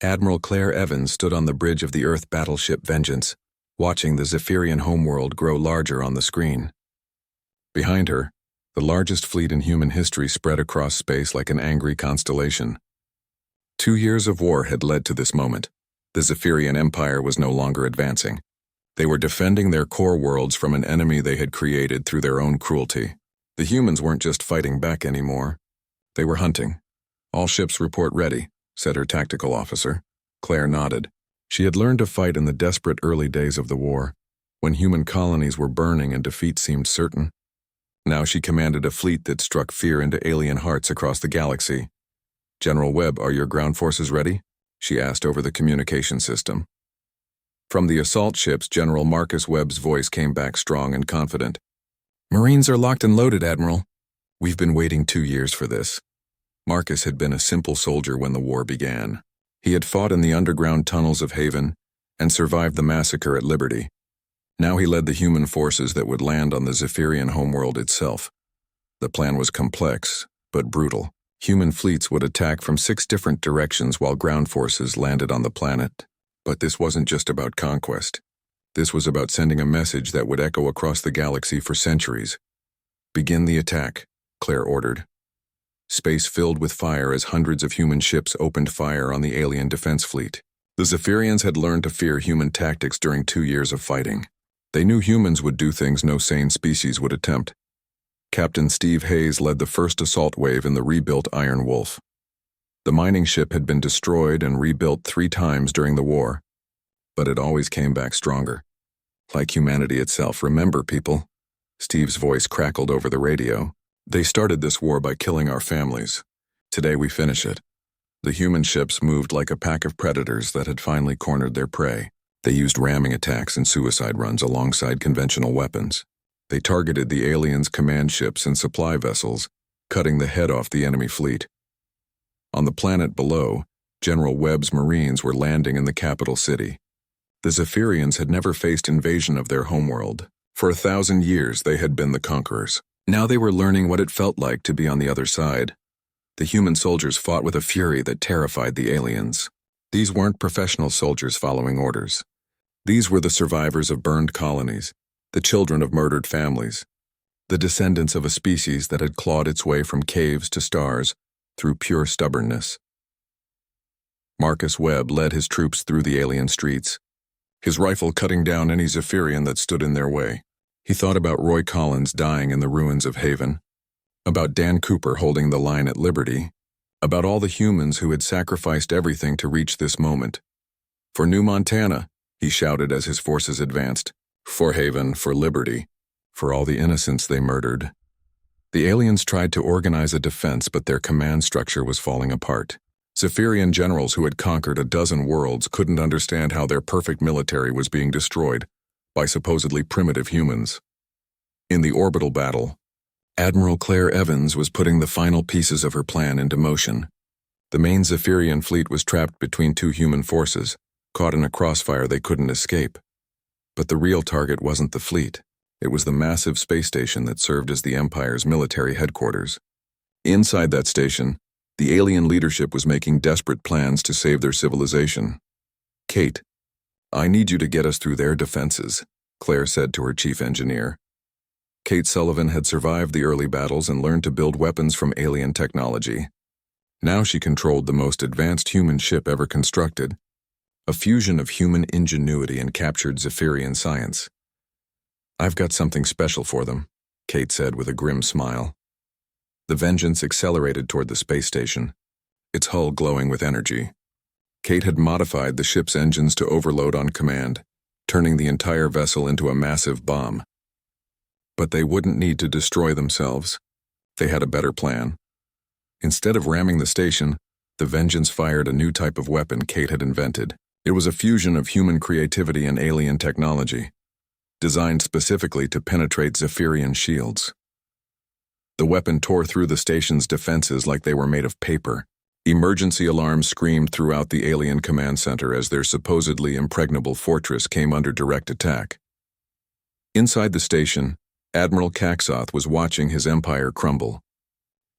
Admiral Claire Evans stood on the bridge of the Earth battleship Vengeance, watching the Zephyrian homeworld grow larger on the screen. Behind her, the largest fleet in human history spread across space like an angry constellation. 2 years of war had led to this moment. The Zephyrian Empire was no longer advancing. They were defending their core worlds from an enemy they had created through their own cruelty. The humans weren't just fighting back anymore. They were hunting. "All ships report ready," said her tactical officer. Claire nodded. She had learned to fight in the desperate early days of the war, when human colonies were burning and defeat seemed certain. Now she commanded a fleet that struck fear into alien hearts across the galaxy. "General Webb, are your ground forces ready?" she asked over the communication system. From the assault ships, General Marcus Webb's voice came back strong and confident. "Marines are locked and loaded, Admiral. We've been waiting 2 years for this." Marcus had been a simple soldier when the war began. He had fought in the underground tunnels of Haven and survived the massacre at Liberty. Now he led the human forces that would land on the Zephyrian homeworld itself. The plan was complex, but brutal. Human fleets would attack from 6 different directions while ground forces landed on the planet. But this wasn't just about conquest. This was about sending a message that would echo across the galaxy for centuries. "Begin the attack," Claire ordered. Space filled with fire as hundreds of human ships opened fire on the alien defense fleet. The Zephyrians had learned to fear human tactics during 2 years of fighting. They knew humans would do things no sane species would attempt. Captain Steve Hayes led the first assault wave in the rebuilt Iron Wolf. The mining ship had been destroyed and rebuilt 3 times during the war, but it always came back stronger. Like humanity itself, remember, people? Steve's voice crackled over the radio. "They started this war by killing our families. Today we finish it." The human ships moved like a pack of predators that had finally cornered their prey. They used ramming attacks and suicide runs alongside conventional weapons. They targeted the aliens' command ships and supply vessels, cutting the head off the enemy fleet. On the planet below, General Webb's Marines were landing in the capital city. The Zephyrians had never faced invasion of their homeworld. For 1,000 years they had been the conquerors. Now they were learning what it felt like to be on the other side. The human soldiers fought with a fury that terrified the aliens. These weren't professional soldiers following orders. These were the survivors of burned colonies, the children of murdered families, the descendants of a species that had clawed its way from caves to stars through pure stubbornness. Marcus Webb led his troops through the alien streets, his rifle cutting down any Zephyrian that stood in their way. He thought about Roy Collins dying in the ruins of Haven, about Dan Cooper holding the line at Liberty, about all the humans who had sacrificed everything to reach this moment. "For New Montana," he shouted as his forces advanced. "For Haven, for Liberty, for all the innocents they murdered." The aliens tried to organize a defense, but their command structure was falling apart. Zephyrian generals who had conquered a dozen worlds couldn't understand how their perfect military was being destroyed by supposedly primitive humans. In the orbital battle, Admiral Claire Evans was putting the final pieces of her plan into motion. The main Zephyrian fleet was trapped between 2 human forces, caught in a crossfire they couldn't escape. But the real target wasn't the fleet. It was the massive space station that served as the Empire's military headquarters. Inside that station, the alien leadership was making desperate plans to save their civilization. "Kate, I need you to get us through their defenses," Claire said to her chief engineer. Kate Sullivan had survived the early battles and learned to build weapons from alien technology. Now she controlled the most advanced human ship ever constructed, a fusion of human ingenuity and captured Zephyrian science. "I've got something special for them," Kate said with a grim smile. The Vengeance accelerated toward the space station, its hull glowing with energy. Kate had modified the ship's engines to overload on command, turning the entire vessel into a massive bomb. But they wouldn't need to destroy themselves. They had a better plan. Instead of ramming the station, the Vengeance fired a new type of weapon Kate had invented. It was a fusion of human creativity and alien technology, designed specifically to penetrate Zephyrian shields. The weapon tore through the station's defenses like they were made of paper. Emergency alarms screamed throughout the alien command center as their supposedly impregnable fortress came under direct attack. Inside the station, Admiral Caxoth was watching his empire crumble.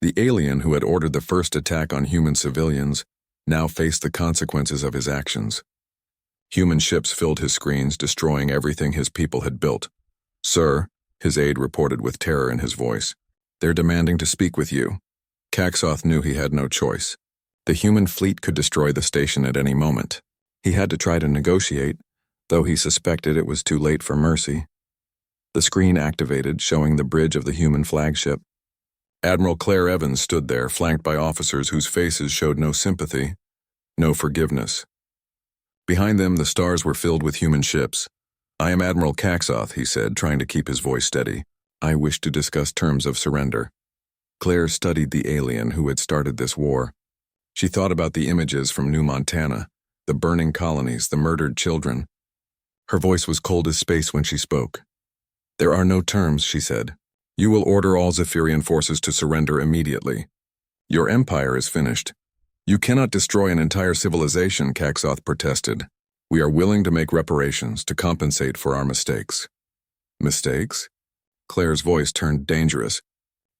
The alien who had ordered the first attack on human civilians now faced the consequences of his actions. Human ships filled his screens, destroying everything his people had built. "Sir," his aide reported with terror in his voice, "they're demanding to speak with you." Caxoth knew he had no choice. The human fleet could destroy the station at any moment. He had to try to negotiate, though he suspected it was too late for mercy. The screen activated, showing the bridge of the human flagship. Admiral Claire Evans stood there, flanked by officers whose faces showed no sympathy, no forgiveness. Behind them, the stars were filled with human ships. "I am Admiral Caxoth," he said, trying to keep his voice steady. "I wish to discuss terms of surrender." Claire studied the alien who had started this war. She thought about the images from New Montana, the burning colonies, the murdered children. Her voice was cold as space when she spoke. "There are no terms," she said. "You will order all Zephyrian forces to surrender immediately. Your empire is finished." "You cannot destroy an entire civilization," Caxoth protested. "We are willing to make reparations to compensate for our mistakes." "Mistakes?" Claire's voice turned dangerous.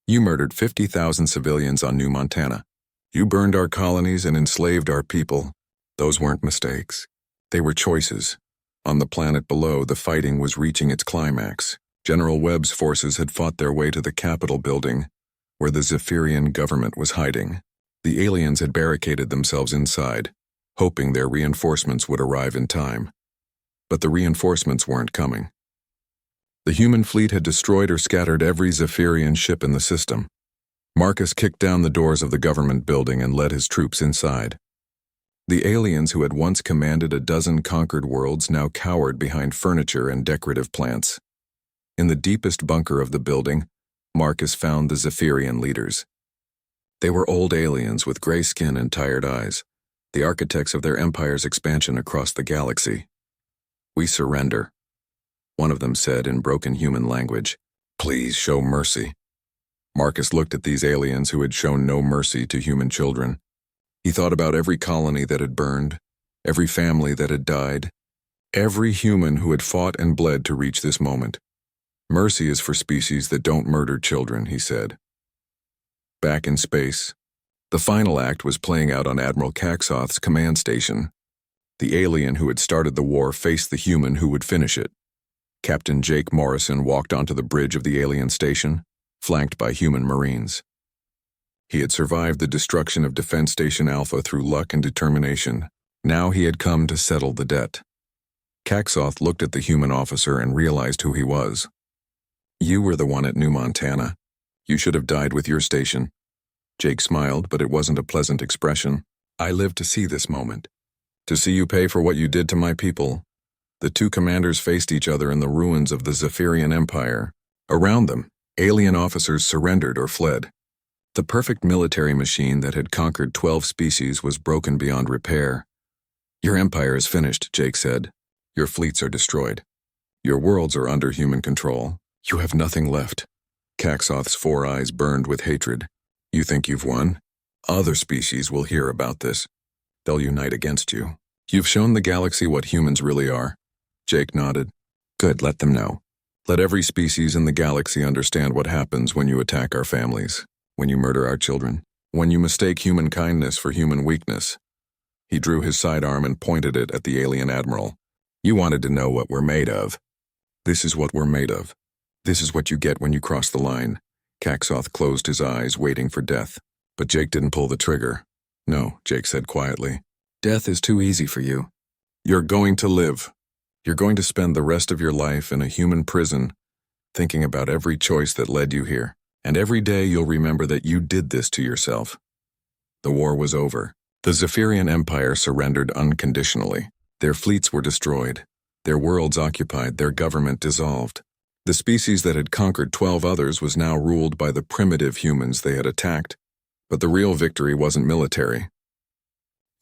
"You murdered 50,000 civilians on New Montana. You burned our colonies and enslaved our people. Those weren't mistakes. They were choices. On the planet below, the fighting was reaching its climax. General Webb's forces had fought their way to the Capitol building, where the Zephyrian government was hiding. The aliens had barricaded themselves inside, hoping their reinforcements would arrive in time. But the reinforcements weren't coming. The human fleet had destroyed or scattered every Zephyrian ship in the system. Marcus kicked down the doors of the government building and led his troops inside. The aliens who had once commanded a dozen conquered worlds now cowered behind furniture and decorative plants. In the deepest bunker of the building, Marcus found the Zephyrian leaders. They were old aliens with gray skin and tired eyes, the architects of their empire's expansion across the galaxy. "We surrender," one of them said in broken human language. "Please show mercy." Marcus looked at these aliens who had shown no mercy to human children. He thought about every colony that had burned, every family that had died, every human who had fought and bled to reach this moment. "Mercy is for species that don't murder children," he said. Back in space, the final act was playing out on Admiral Caxoth's command station. The alien who had started the war faced the human who would finish it. Captain Jake Morrison walked onto the bridge of the alien station, flanked by human Marines. He had survived the destruction of Defense Station Alpha through luck and determination. Now he had come to settle the debt. Caxoth looked at the human officer and realized who he was. "You were the one at New Montana. You should have died with your station." Jake smiled, but it wasn't a pleasant expression. "I lived to see this moment. To see you pay for what you did to my people." The two commanders faced each other in the ruins of the Zephyrian Empire. Around them, alien officers surrendered or fled. The perfect military machine that had conquered 12 species was broken beyond repair. "Your empire is finished," Jake said. "Your fleets are destroyed. Your worlds are under human control. You have nothing left." Caxoth's 4 eyes burned with hatred. "You think you've won? Other species will hear about this. They'll unite against you. You've shown the galaxy what humans really are." Jake nodded. "Good, let them know. Let every species in the galaxy understand what happens when you attack our families, when you murder our children, when you mistake human kindness for human weakness." He drew his sidearm and pointed it at the alien admiral. "You wanted to know what we're made of. This is what we're made of. This is what you get when you cross the line." Caxoth closed his eyes, waiting for death. But Jake didn't pull the trigger. "No," Jake said quietly. "Death is too easy for you. You're going to live. You're going to spend the rest of your life in a human prison, thinking about every choice that led you here. And every day you'll remember that you did this to yourself." The war was over. The Zephyrian Empire surrendered unconditionally. Their fleets were destroyed, their worlds occupied, their government dissolved. The species that had conquered 12 others was now ruled by the primitive humans they had attacked. But the real victory wasn't military.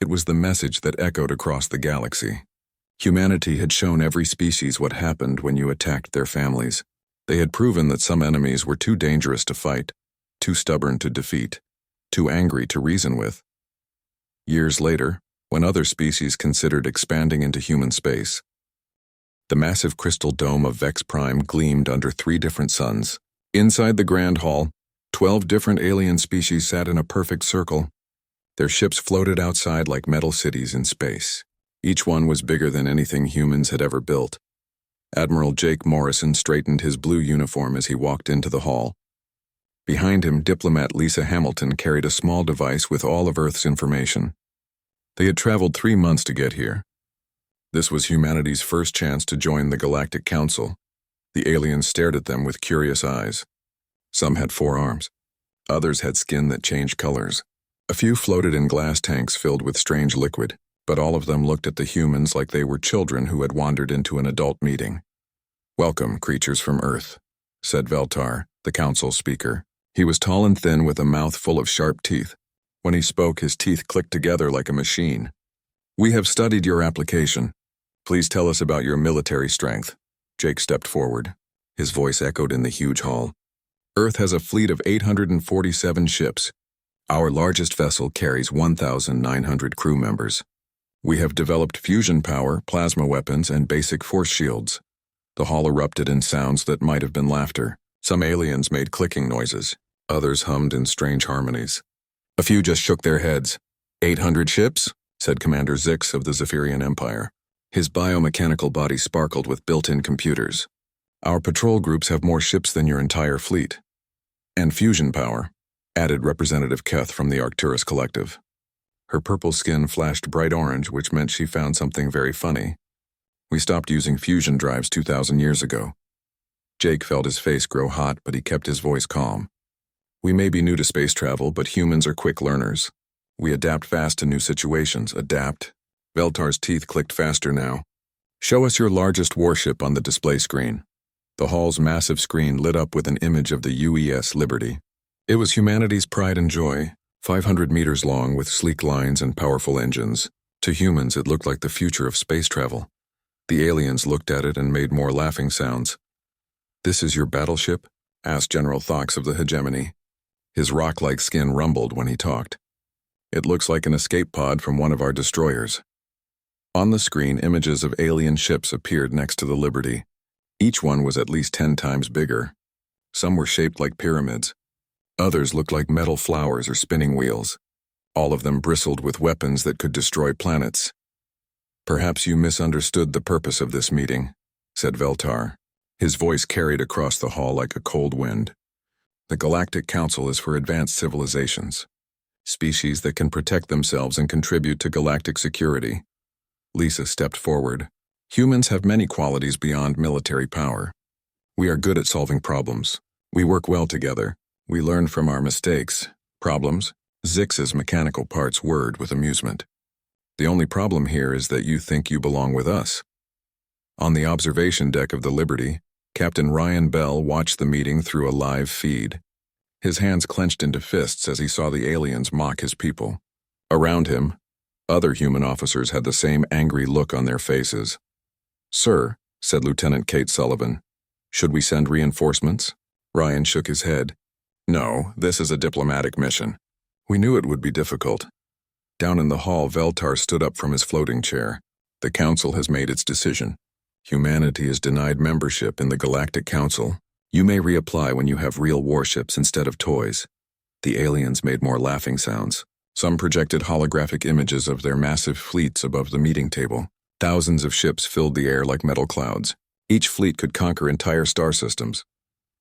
It was the message that echoed across the galaxy. Humanity had shown every species what happened when you attacked their families. They had proven that some enemies were too dangerous to fight, too stubborn to defeat, too angry to reason with. Years later, when other species considered expanding into human space, the massive crystal dome of Vex Prime gleamed under 3 different suns. Inside the Grand Hall, 12 different alien species sat in a perfect circle. Their ships floated outside like metal cities in space. Each one was bigger than anything humans had ever built. Admiral Jake Morrison straightened his blue uniform as he walked into the hall. Behind him, diplomat Lisa Hamilton carried a small device with all of Earth's information. They had traveled 3 months to get here. This was humanity's first chance to join the Galactic Council. The aliens stared at them with curious eyes. Some had 4 arms. Others had skin that changed colors. A few floated in glass tanks filled with strange liquid, but all of them looked at the humans like they were children who had wandered into an adult meeting. "Welcome, creatures from Earth," said Veltar, the council speaker. He was tall and thin with a mouth full of sharp teeth. When he spoke, his teeth clicked together like a machine. "We have studied your application. Please tell us about your military strength." Jake stepped forward. His voice echoed in the huge hall. "Earth has a fleet of 847 ships. Our largest vessel carries 1,900 crew members. We have developed fusion power, plasma weapons, and basic force shields." The hall erupted in sounds that might have been laughter. Some aliens made clicking noises. Others hummed in strange harmonies. A few just shook their heads. "800 ships?" said Commander Zix of the Zephyrian Empire. His biomechanical body sparkled with built-in computers. "Our patrol groups have more ships than your entire fleet." "And fusion power," added Representative Keth from the Arcturus Collective. Her purple skin flashed bright orange, which meant she found something very funny. "We stopped using fusion drives 2,000 years ago." Jake felt his face grow hot, but he kept his voice calm. "We may be new to space travel, but humans are quick learners. We adapt fast to new situations." Adapt? Veltar's teeth clicked faster now. "Show us your largest warship on the display screen." The hall's massive screen lit up with an image of the UES Liberty. It was humanity's pride and joy, 500 meters long with sleek lines and powerful engines. To humans, it looked like the future of space travel. The aliens looked at it and made more laughing sounds. "This is your battleship?" asked General Thox of the hegemony. His rock-like skin rumbled when he talked. "It looks like an escape pod from one of our destroyers." On the screen, images of alien ships appeared next to the Liberty. Each one was at least 10 times bigger. Some were shaped like pyramids. Others looked like metal flowers or spinning wheels. All of them bristled with weapons that could destroy planets. "Perhaps you misunderstood the purpose of this meeting," said Veltar. His voice carried across the hall like a cold wind. "The Galactic Council is for advanced civilizations. Species that can protect themselves and contribute to galactic security." Lisa stepped forward. "Humans have many qualities beyond military power. We are good at solving problems. We work well together. We learn from our mistakes." "Problems?" Zix's mechanical parts whirred with amusement. "The only problem here is that you think you belong with us." On the observation deck of the Liberty, Captain Ryan Bell watched the meeting through a live feed. His hands clenched into fists as he saw the aliens mock his people. Around him, other human officers had the same angry look on their faces. "Sir," said Lieutenant Kate Sullivan, "should we send reinforcements?" Ryan shook his head. "No, this is a diplomatic mission. We knew it would be difficult." Down in the hall, Veltar stood up from his floating chair. "The Council has made its decision. Humanity is denied membership in the Galactic Council. You may reapply when you have real warships instead of toys." The aliens made more laughing sounds. Some projected holographic images of their massive fleets above the meeting table. Thousands of ships filled the air like metal clouds. Each fleet could conquer entire star systems.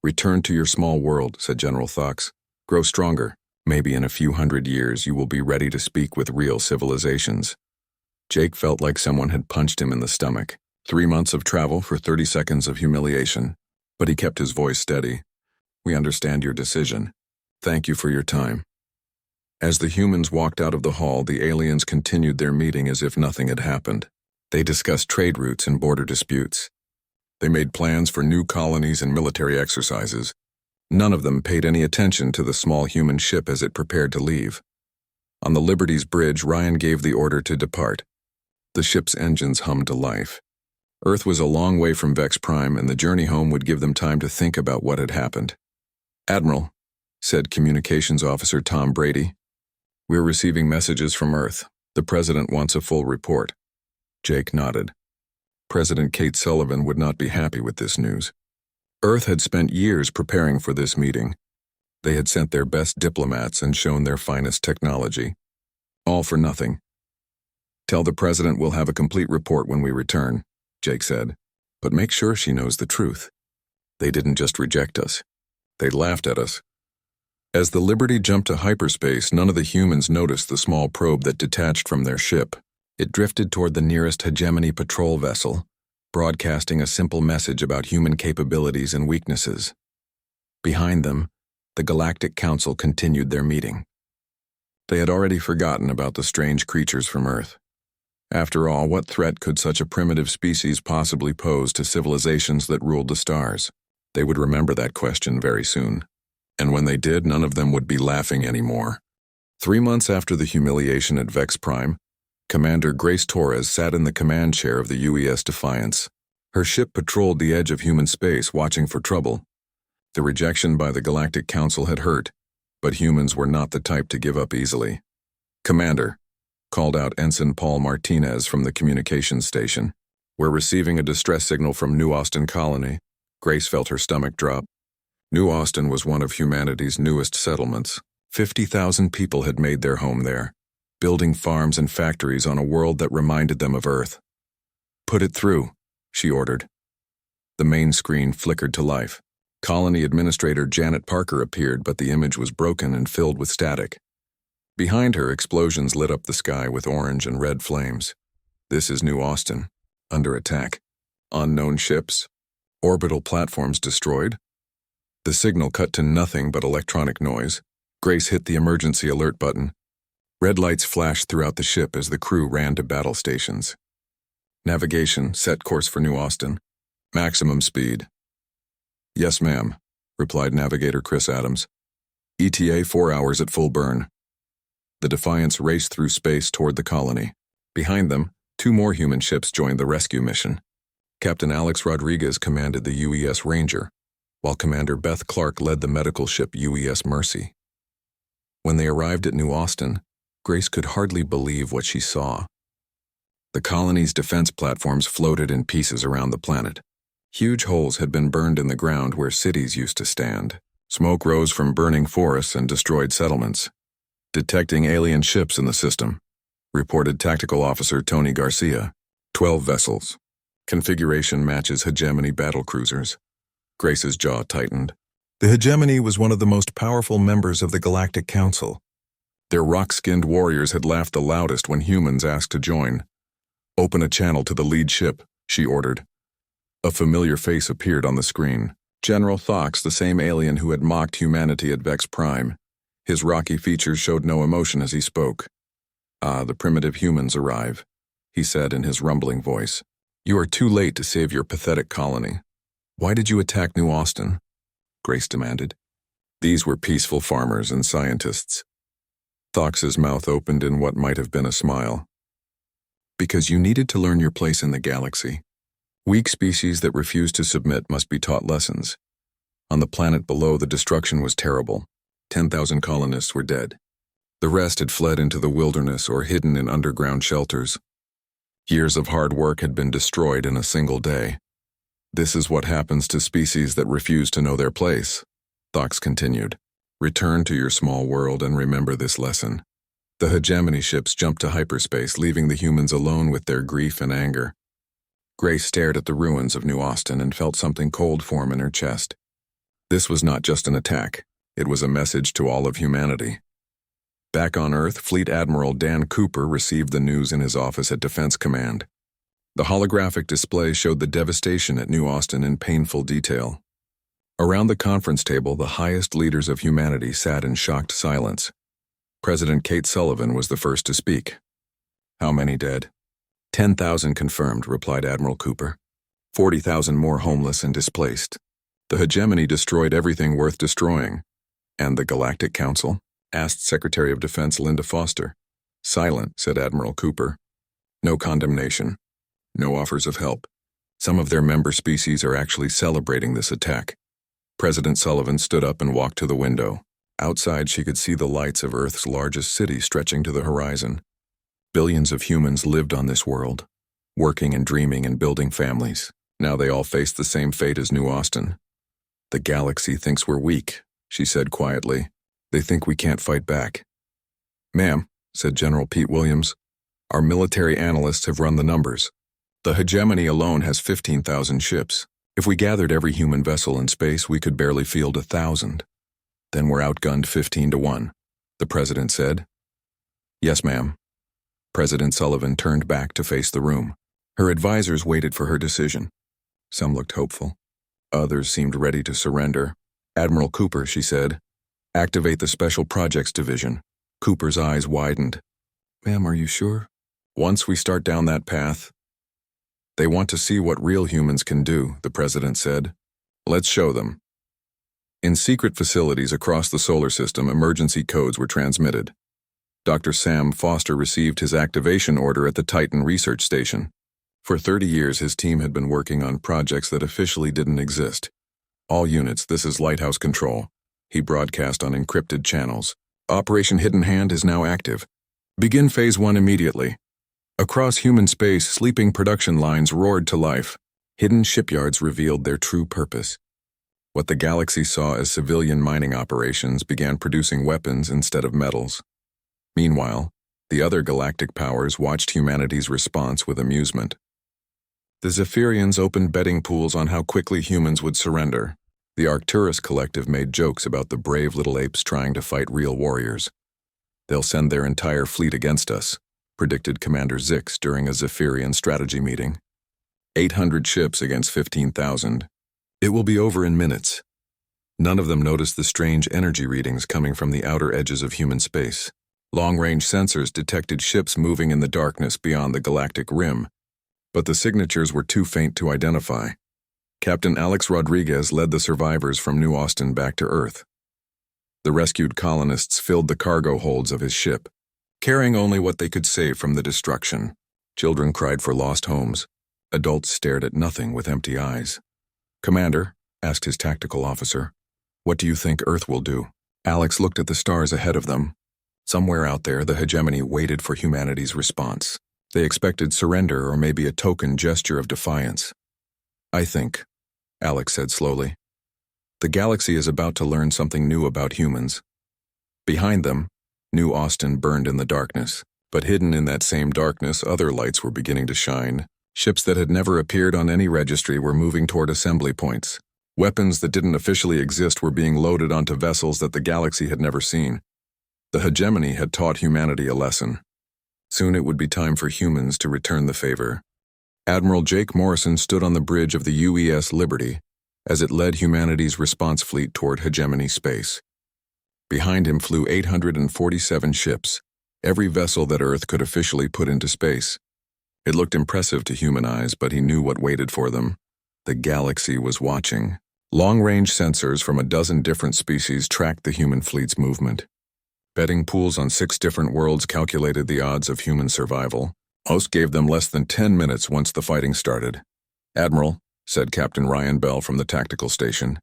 "Return to your small world," said General Thox. "Grow stronger. Maybe in a few hundred years you will be ready to speak with real civilizations." Jake felt like someone had punched him in the stomach. 3 months of travel for 30 seconds of humiliation. But he kept his voice steady. "We understand your decision. Thank you for your time." As the humans walked out of the hall, the aliens continued their meeting as if nothing had happened. They discussed trade routes and border disputes. They made plans for new colonies and military exercises. None of them paid any attention to the small human ship as it prepared to leave. On the Liberty's bridge, Ryan gave the order to depart. The ship's engines hummed to life. Earth was a long way from Vex Prime, and the journey home would give them time to think about what had happened. "Admiral," said Communications Officer Tom Brady, "we're receiving messages from Earth. The President wants a full report." Jake nodded. President Kate Sullivan would not be happy with this news. Earth had spent years preparing for this meeting. They had sent their best diplomats and shown their finest technology. All for nothing. Tell the president we'll have a complete report when we return, Jake said. But make sure she knows the truth. They didn't just reject us. They laughed at us. As the Liberty jumped to hyperspace, none of the humans noticed the small probe that detached from their ship. It drifted toward the nearest hegemony patrol vessel, broadcasting a simple message about human capabilities and weaknesses. Behind them, the Galactic Council continued their meeting. They had already forgotten about the strange creatures from Earth. After all, what threat could such a primitive species possibly pose to civilizations that ruled the stars? They would remember that question very soon. And when they did, none of them would be laughing anymore. 3 months after the humiliation at Vex Prime, Commander Grace Torres sat in the command chair of the UES Defiance. Her ship patrolled the edge of human space, watching for trouble. The rejection by the Galactic Council had hurt, but humans were not the type to give up easily. "Commander," called out Ensign Paul Martinez from the communications station. "We're receiving a distress signal from New Austin Colony." Grace felt her stomach drop. New Austin was one of humanity's newest settlements. 50,000 people had made their home there, building farms and factories on a world that reminded them of Earth. "Put it through," she ordered. The main screen flickered to life. Colony Administrator Janet Parker appeared, but the image was broken and filled with static. Behind her, explosions lit up the sky with orange and red flames. "This is New Austin. Under attack. Unknown ships. Orbital platforms destroyed." The signal cut to nothing but electronic noise. Grace hit the emergency alert button. Red lights flashed throughout the ship as the crew ran to battle stations. "Navigation, set course for New Austin. Maximum speed." "Yes, ma'am," replied Navigator Chris Adams. "ETA 4 hours at full burn." The Defiance raced through space toward the colony. Behind them, 2 more human ships joined the rescue mission. Captain Alex Rodriguez commanded the UES Ranger, while Commander Beth Clark led the medical ship UES Mercy. When they arrived at New Austin, Grace could hardly believe what she saw. The colony's defense platforms floated in pieces around the planet. Huge holes had been burned in the ground where cities used to stand. Smoke rose from burning forests and destroyed settlements. "Detecting alien ships in the system," reported Tactical Officer Tony Garcia. 12 vessels. Configuration matches hegemony battlecruisers. Grace's jaw tightened. The hegemony was one of the most powerful members of the Galactic Council. Their rock-skinned warriors had laughed the loudest when humans asked to join. "Open a channel to the lead ship," she ordered. A familiar face appeared on the screen. General Thox, the same alien who had mocked humanity at Vex Prime. His rocky features showed no emotion as he spoke. "Ah, the primitive humans arrive," he said in his rumbling voice. "You are too late to save your pathetic colony." "Why did you attack New Austin?" Grace demanded. "These were peaceful farmers and scientists." Thox's mouth opened in what might have been a smile. "Because you needed to learn your place in the galaxy. Weak species that refuse to submit must be taught lessons. On the planet below, the destruction was terrible. 10,000 colonists were dead. The rest had fled into the wilderness or hidden in underground shelters. Years of hard work had been destroyed in a single day. This is what happens to species that refuse to know their place," Thox continued. "Return to your small world and remember this lesson." The hegemony ships jumped to hyperspace, leaving the humans alone with their grief and anger. Grace stared at the ruins of New Austin and felt something cold form in her chest. This was not just an attack. It was a message to all of humanity. Back on Earth, Fleet Admiral Dan Cooper received the news in his office at Defense Command. The holographic display showed the devastation at New Austin in painful detail. Around the conference table, the highest leaders of humanity sat in shocked silence. President Kate Sullivan was the first to speak. "How many dead?" 10,000 confirmed, replied Admiral Cooper. 40,000 more homeless and displaced. The hegemony destroyed everything worth destroying. "And the Galactic Council?" asked Secretary of Defense Linda Foster. "Silent," said Admiral Cooper. "No condemnation. No offers of help. Some of their member species are actually celebrating this attack." President Sullivan stood up and walked to the window. Outside, she could see the lights of Earth's largest city stretching to the horizon. Billions of humans lived on this world, working and dreaming and building families. Now they all face the same fate as New Austin. "The galaxy thinks we're weak," she said quietly. "They think we can't fight back." "Ma'am," said General Pete Williams. "Our military analysts have run the numbers. The hegemony alone has 15,000 ships. If we gathered every human vessel in space, we could barely field 1,000. Then we're outgunned 15-1, the president said. Yes, ma'am. President Sullivan turned back to face the room. Her advisors waited for her decision. Some looked hopeful. Others seemed ready to surrender. Admiral Cooper, she said, activate the Special Projects Division. Cooper's eyes widened. Ma'am, are you sure? Once we start down that path, they want to see what real humans can do, the president said. Let's show them. In secret facilities across the solar system, emergency codes were transmitted. Dr. Sam Foster received his activation order at the Titan Research Station. For 30 years, his team had been working on projects that officially didn't exist. All units, this is Lighthouse Control. He broadcast on encrypted channels. Operation Hidden Hand is now active. Begin Phase 1 immediately. Across human space, sleeping production lines roared to life. Hidden shipyards revealed their true purpose. What the galaxy saw as civilian mining operations began producing weapons instead of metals. Meanwhile, the other galactic powers watched humanity's response with amusement. The Zephyrians opened betting pools on how quickly humans would surrender. The Arcturus Collective made jokes about the brave little apes trying to fight real warriors. They'll send their entire fleet against us, predicted Commander Zix during a Zephyrian strategy meeting. 800 ships against 15,000. It will be over in minutes. None of them noticed the strange energy readings coming from the outer edges of human space. Long-range sensors detected ships moving in the darkness beyond the galactic rim, but the signatures were too faint to identify. Captain Alex Rodriguez led the survivors from New Austin back to Earth. The rescued colonists filled the cargo holds of his ship, carrying only what they could save from the destruction. Children cried for lost homes. Adults stared at nothing with empty eyes. Commander, asked his tactical officer, what do you think Earth will do? Alex looked at the stars ahead of them. Somewhere out there, the hegemony waited for humanity's response. They expected surrender or maybe a token gesture of defiance. I think, Alex said slowly, the galaxy is about to learn something new about humans. Behind them, New Austin burned in the darkness, but hidden in that same darkness, other lights were beginning to shine. Ships that had never appeared on any registry were moving toward assembly points. Weapons that didn't officially exist were being loaded onto vessels that the galaxy had never seen. The hegemony had taught humanity a lesson. Soon it would be time for humans to return the favor. Admiral Jake Morrison stood on the bridge of the UES Liberty as it led humanity's response fleet toward hegemony space. Behind him flew 847 ships, every vessel that Earth could officially put into space. It looked impressive to human eyes, but he knew what waited for them. The galaxy was watching. Long-range sensors from a dozen different species tracked the human fleet's movement. Betting pools on 6 different worlds calculated the odds of human survival. Most gave them less than 10 minutes once the fighting started. Admiral, said Captain Ryan Bell from the tactical station,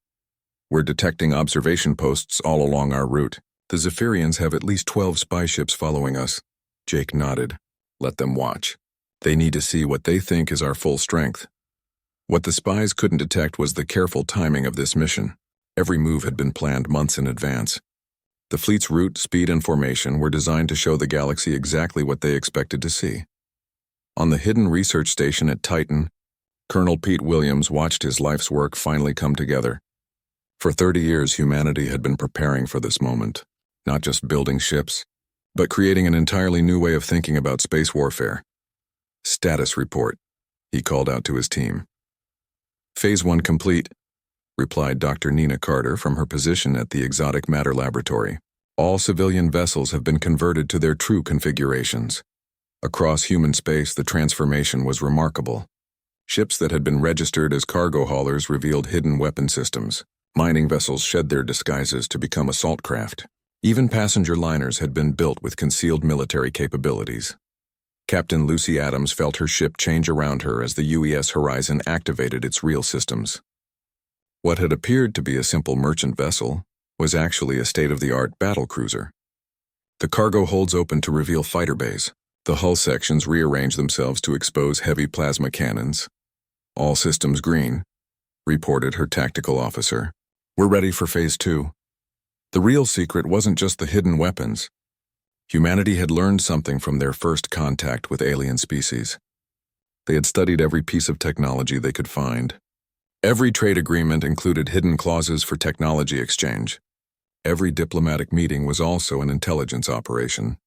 we're detecting observation posts all along our route. The Zephyrians have at least 12 spy ships following us. Jake nodded. Let them watch. They need to see what they think is our full strength. What the spies couldn't detect was the careful timing of this mission. Every move had been planned months in advance. The fleet's route, speed, and formation were designed to show the galaxy exactly what they expected to see. On the hidden research station at Titan, Colonel Pete Williams watched his life's work finally come together. For 30 years, humanity had been preparing for this moment, not just building ships, but creating an entirely new way of thinking about space warfare. Status report, he called out to his team. Phase 1 complete, replied Dr. Nina Carter from her position at the Exotic Matter Laboratory. All civilian vessels have been converted to their true configurations. Across human space, the transformation was remarkable. Ships that had been registered as cargo haulers revealed hidden weapon systems. Mining vessels shed their disguises to become assault craft. Even passenger liners had been built with concealed military capabilities. Captain Lucy Adams felt her ship change around her as the UES Horizon activated its real systems. What had appeared to be a simple merchant vessel was actually a state-of-the-art battlecruiser. The cargo holds opened to reveal fighter bays. The hull sections rearranged themselves to expose heavy plasma cannons. All systems green, reported her tactical officer. We're ready for Phase 2. The real secret wasn't just the hidden weapons. Humanity had learned something from their first contact with alien species. They had studied every piece of technology they could find. Every trade agreement included hidden clauses for technology exchange. Every diplomatic meeting was also an intelligence operation.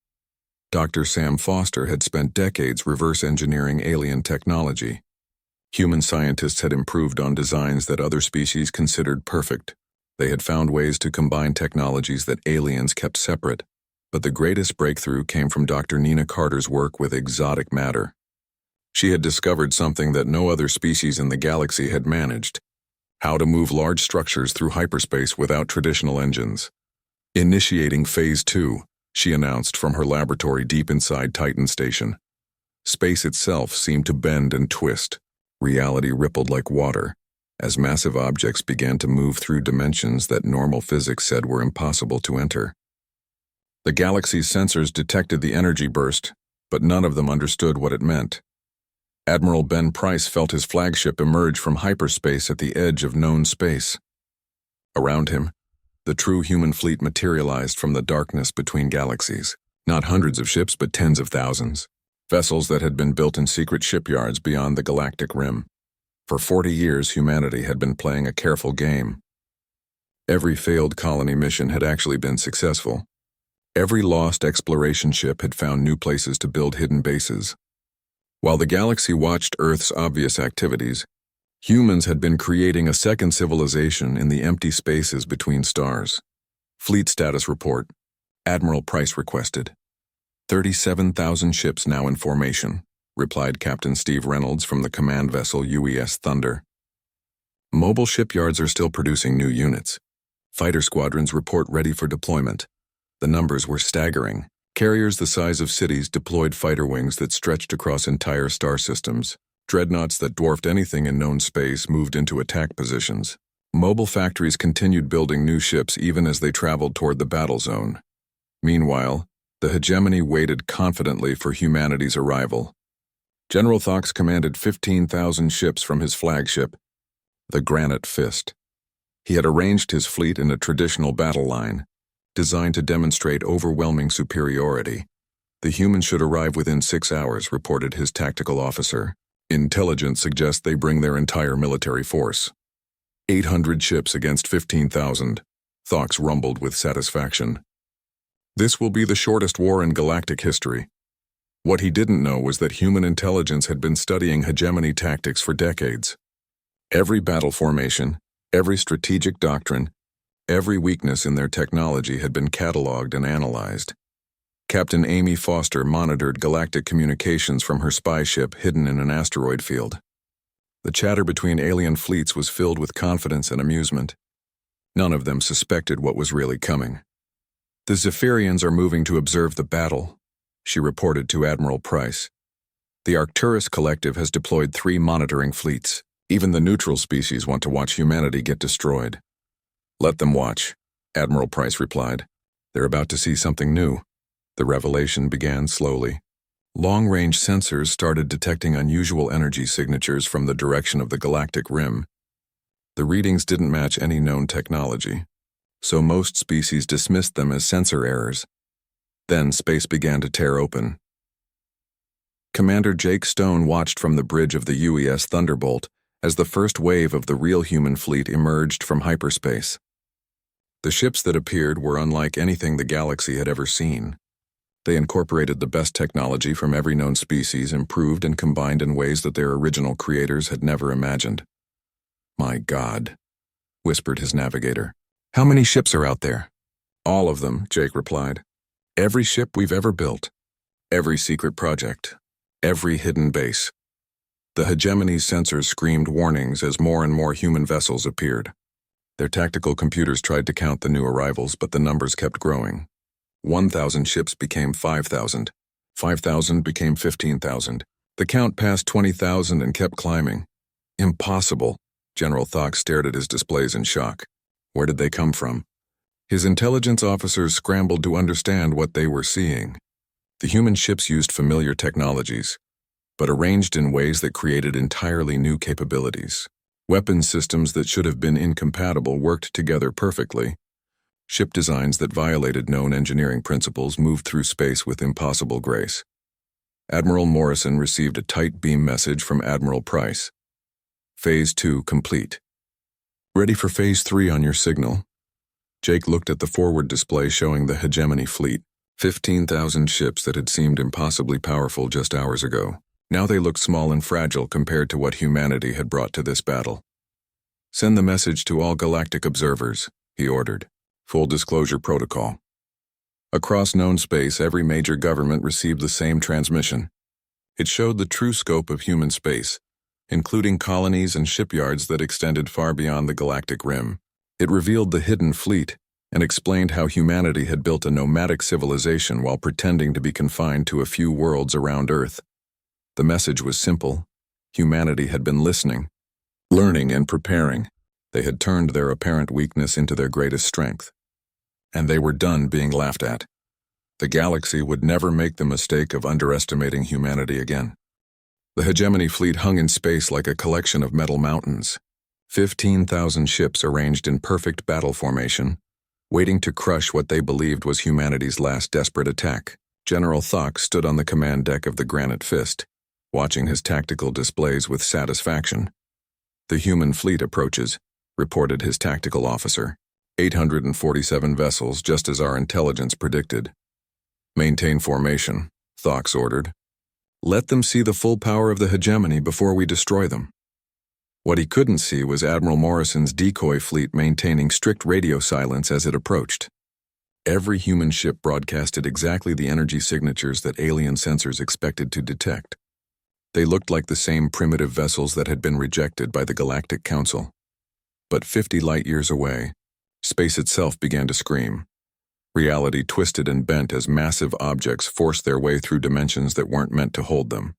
Dr. Sam Foster had spent decades reverse engineering alien technology. Human scientists had improved on designs that other species considered perfect. They had found ways to combine technologies that aliens kept separate. But the greatest breakthrough came from Dr. Nina Carter's work with exotic matter. She had discovered something that no other species in the galaxy had managed: how to move large structures through hyperspace without traditional engines. Initiating Phase 2, she announced from her laboratory deep inside Titan Station. Space itself seemed to bend and twist. Reality rippled like water, as massive objects began to move through dimensions that normal physics said were impossible to enter. The galaxy's sensors detected the energy burst, but none of them understood what it meant. Admiral Ben Price felt his flagship emerge from hyperspace at the edge of known space. Around him, the true human fleet materialized from the darkness between galaxies. Not hundreds of ships, but tens of thousands. Vessels that had been built in secret shipyards beyond the galactic rim. For 40 years, humanity had been playing a careful game. Every failed colony mission had actually been successful. Every lost exploration ship had found new places to build hidden bases. While the galaxy watched Earth's obvious activities, humans had been creating a second civilization in the empty spaces between stars. Fleet status report, Admiral Price requested. 37,000 ships now in formation, replied Captain Steve Reynolds from the command vessel UES Thunder. Mobile shipyards are still producing new units. Fighter squadrons report ready for deployment. The numbers were staggering. Carriers the size of cities deployed fighter wings that stretched across entire star systems. Dreadnoughts that dwarfed anything in known space moved into attack positions. Mobile factories continued building new ships even as they traveled toward the battle zone. Meanwhile, the hegemony waited confidently for humanity's arrival. General Thox commanded 15,000 ships from his flagship, the Granite Fist. He had arranged his fleet in a traditional battle line, designed to demonstrate overwhelming superiority. The humans should arrive within 6 hours, reported his tactical officer. Intelligence suggests they bring their entire military force. 800 ships against 15,000, Thox rumbled with satisfaction. This will be the shortest war in galactic history. What he didn't know was that human intelligence had been studying hegemony tactics for decades. Every battle formation, every strategic doctrine, every weakness in their technology had been cataloged and analyzed. Captain Amy Foster monitored galactic communications from her spy ship hidden in an asteroid field. The chatter between alien fleets was filled with confidence and amusement. None of them suspected what was really coming. The Zephyrians are moving to observe the battle, she reported to Admiral Price. The Arcturus Collective has deployed 3 monitoring fleets. Even the neutral species want to watch humanity get destroyed. Let them watch, Admiral Price replied. They're about to see something new. The revelation began slowly. Long-range sensors started detecting unusual energy signatures from the direction of the galactic rim. The readings didn't match any known technology, so most species dismissed them as sensor errors. Then space began to tear open. Commander Jake Stone watched from the bridge of the UES Thunderbolt as the first wave of the real human fleet emerged from hyperspace. The ships that appeared were unlike anything the galaxy had ever seen. They incorporated the best technology from every known species, improved and combined in ways that their original creators had never imagined. "My God," whispered his navigator. "How many ships are out there?" "All of them," Jake replied. "Every ship we've ever built. Every secret project. Every hidden base." The hegemony's sensors screamed warnings as more and more human vessels appeared. Their tactical computers tried to count the new arrivals, but the numbers kept growing. 1,000 ships became 5,000. 5,000 became 15,000. The count passed 20,000 and kept climbing. Impossible. General Thox stared at his displays in shock. Where did they come from? His intelligence officers scrambled to understand what they were seeing. The human ships used familiar technologies, but arranged in ways that created entirely new capabilities. Weapons systems that should have been incompatible worked together perfectly. Ship designs that violated known engineering principles moved through space with impossible grace. Admiral Morrison received a tight beam message from Admiral Price. Phase 2 complete. Ready for Phase 3 on your signal. Jake looked at the forward display showing the hegemony fleet, 15,000 ships that had seemed impossibly powerful just hours ago. Now they looked small and fragile compared to what humanity had brought to this battle. Send the message to all galactic observers, he ordered. Full disclosure protocol. Across known space, every major government received the same transmission. It showed the true scope of human space, including colonies and shipyards that extended far beyond the galactic rim. It revealed the hidden fleet and explained how humanity had built a nomadic civilization while pretending to be confined to a few worlds around Earth. The message was simple. Humanity had been listening, learning, and preparing. They had turned their apparent weakness into their greatest strength. And they were done being laughed at. The galaxy would never make the mistake of underestimating humanity again. The hegemony fleet hung in space like a collection of metal mountains. 15,000 ships arranged in perfect battle formation, waiting to crush what they believed was humanity's last desperate attack. General Thock stood on the command deck of the Granite Fist, watching his tactical displays with satisfaction. The human fleet approaches, reported his tactical officer. 847 vessels, just as our intelligence predicted. Maintain formation, Thox ordered. Let them see the full power of the hegemony before we destroy them. What he couldn't see was Admiral Morrison's decoy fleet maintaining strict radio silence as it approached. Every human ship broadcasted exactly the energy signatures that alien sensors expected to detect. They looked like the same primitive vessels that had been rejected by the Galactic Council. But 50 light-years away, space itself began to scream. Reality twisted and bent as massive objects forced their way through dimensions that weren't meant to hold them.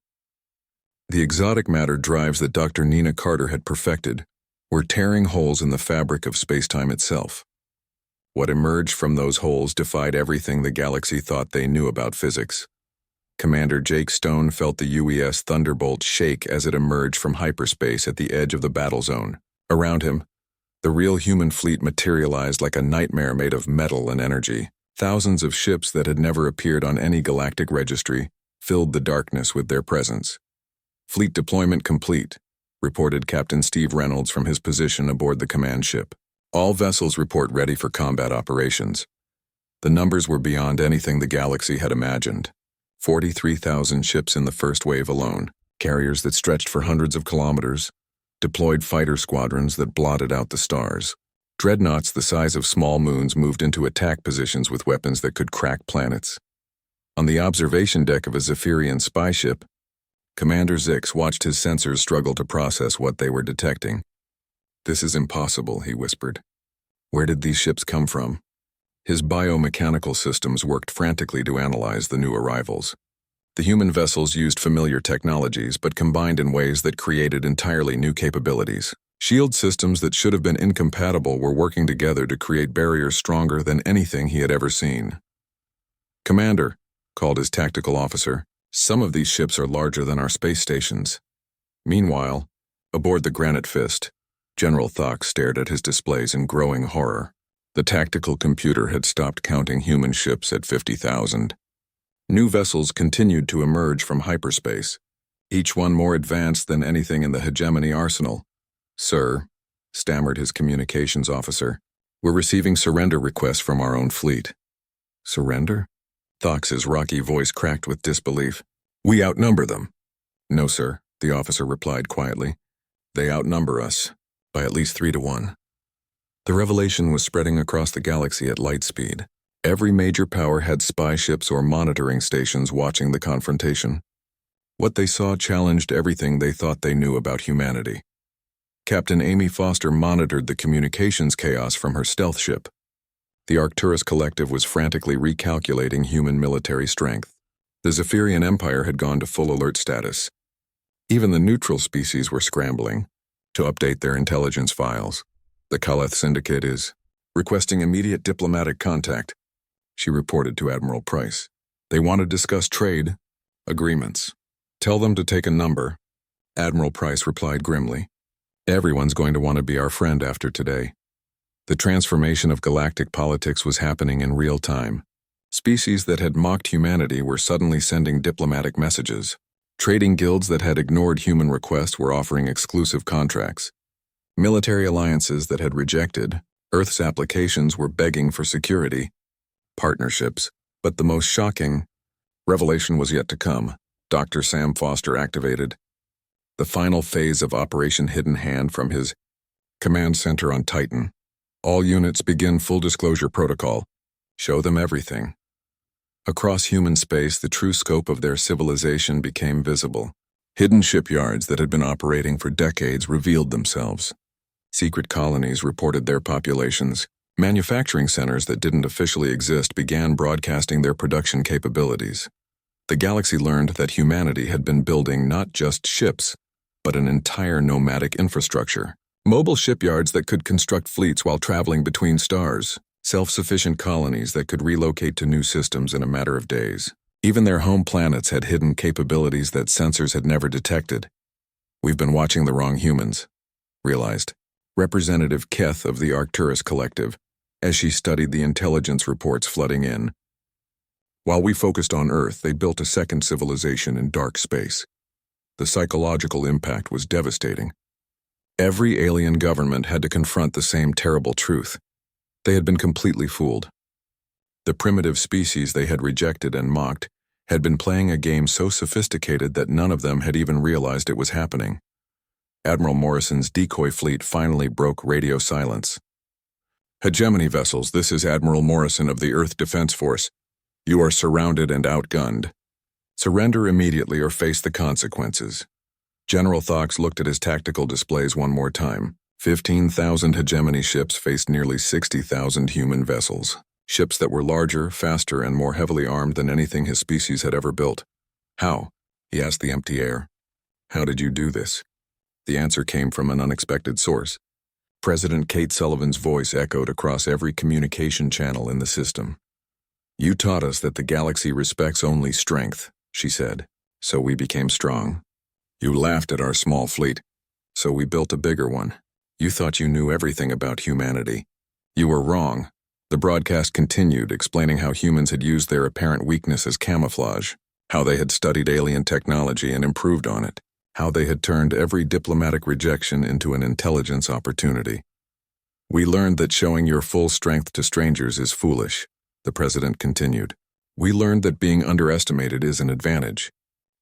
The exotic matter drives that Dr. Nina Carter had perfected were tearing holes in the fabric of spacetime itself. What emerged from those holes defied everything the galaxy thought they knew about physics. Commander Jake Stone felt the UES Thunderbolt shake as it emerged from hyperspace at the edge of the battle zone. Around him, the real human fleet materialized like a nightmare made of metal and energy. Thousands of ships that had never appeared on any galactic registry filled the darkness with their presence. Fleet deployment complete, reported Captain Steve Reynolds from his position aboard the command ship. All vessels report ready for combat operations. The numbers were beyond anything the galaxy had imagined. 43,000 ships in the first wave alone, carriers that stretched for hundreds of kilometers, deployed fighter squadrons that blotted out the stars. Dreadnoughts the size of small moons moved into attack positions with weapons that could crack planets. On the observation deck of a Zephyrian spy ship, Commander Zix watched his sensors struggle to process what they were detecting. "This is impossible," he whispered. "Where did these ships come from?" His biomechanical systems worked frantically to analyze the new arrivals. The human vessels used familiar technologies but combined in ways that created entirely new capabilities. Shield systems that should have been incompatible were working together to create barriers stronger than anything he had ever seen. "Commander," called his tactical officer, "some of these ships are larger than our space stations." Meanwhile, aboard the Granite Fist, General Thock stared at his displays in growing horror. The tactical computer had stopped counting human ships at 50,000. New vessels continued to emerge from hyperspace, each one more advanced than anything in the hegemony arsenal. "Sir," stammered his communications officer, "we're receiving surrender requests from our own fleet." "Surrender?" Thox's rocky voice cracked with disbelief. "We outnumber them." "No, sir," the officer replied quietly. "They outnumber us by at least 3-1. The revelation was spreading across the galaxy at light speed. Every major power had spy ships or monitoring stations watching the confrontation. What they saw challenged everything they thought they knew about humanity. Captain Amy Foster monitored the communications chaos from her stealth ship. The Arcturus Collective was frantically recalculating human military strength. The Zephyrian Empire had gone to full alert status. Even the neutral species were scrambling to update their intelligence files. "The Kaleth Syndicate is requesting immediate diplomatic contact," she reported to Admiral Price. "They want to discuss trade agreements. Tell them to take a number." Admiral Price replied grimly. "Everyone's going to want to be our friend after today." The transformation of galactic politics was happening in real time. Species that had mocked humanity were suddenly sending diplomatic messages. Trading guilds that had ignored human requests were offering exclusive contracts. Military alliances that had rejected Earth's applications were begging for security, partnerships. But the most shocking revelation was yet to come. Dr. Sam Foster activated the final phase of Operation Hidden Hand from his command center on Titan. All units begin full disclosure protocol. Show them everything. Across human space, the true scope of their civilization became visible. Hidden shipyards that had been operating for decades revealed themselves. Secret colonies reported their populations. Manufacturing centers that didn't officially exist began broadcasting their production capabilities. The galaxy learned that humanity had been building not just ships, but an entire nomadic infrastructure. Mobile shipyards that could construct fleets while traveling between stars. Self-sufficient colonies that could relocate to new systems in a matter of days. Even their home planets had hidden capabilities that sensors had never detected. We've been watching the wrong humans, realized Representative Keth of the Arcturus Collective, as she studied the intelligence reports flooding in. While we focused on Earth, they built a second civilization in dark space. The psychological impact was devastating. Every alien government had to confront the same terrible truth. They had been completely fooled. The primitive species they had rejected and mocked had been playing a game so sophisticated that none of them had even realized it was happening. Admiral Morrison's decoy fleet finally broke radio silence. Hegemony vessels, this is Admiral Morrison of the Earth Defense Force. You are surrounded and outgunned. Surrender immediately or face the consequences. General Thox looked at his tactical displays one more time. 15,000 hegemony ships faced nearly 60,000 human vessels. Ships that were larger, faster, and more heavily armed than anything his species had ever built. How? He asked the empty air. How did you do this? The answer came from an unexpected source. President Kate Sullivan's voice echoed across every communication channel in the system. You taught us that the galaxy respects only strength, she said, so we became strong. You laughed at our small fleet, so we built a bigger one. You thought you knew everything about humanity. You were wrong. The broadcast continued, explaining how humans had used their apparent weakness as camouflage, how they had studied alien technology and improved on it, how they had turned every diplomatic rejection into an intelligence opportunity. We learned that showing your full strength to strangers is foolish, the president continued. We learned that being underestimated is an advantage.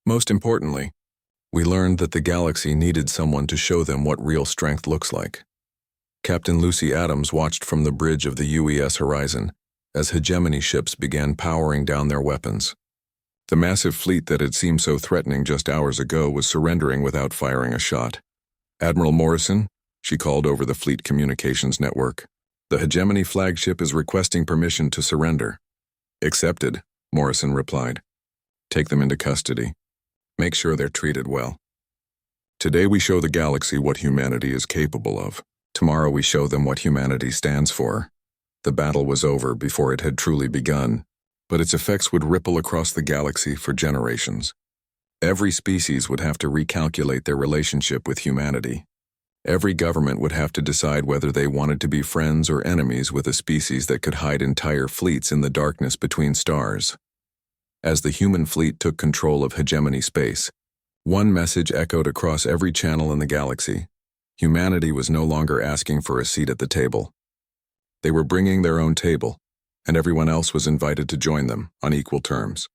Most importantly, we learned that the galaxy needed someone to show them what real strength looks like. Captain Lucy Adams watched from the bridge of the UES horizon as hegemony ships began powering down their weapons. The massive fleet that had seemed so threatening just hours ago was surrendering without firing a shot. Admiral Morrison, she called over the fleet communications network. The hegemony flagship is requesting permission to surrender. Accepted, Morrison replied. Take them into custody. Make sure they're treated well. Today we show the galaxy what humanity is capable of. Tomorrow we show them what humanity stands for. The battle was over before it had truly begun, but its effects would ripple across the galaxy for generations. Every species would have to recalculate their relationship with humanity. Every government would have to decide whether they wanted to be friends or enemies with a species that could hide entire fleets in the darkness between stars. As the human fleet took control of hegemony space, one message echoed across every channel in the galaxy. Humanity was no longer asking for a seat at the table. They were bringing their own table, and everyone else was invited to join them on equal terms.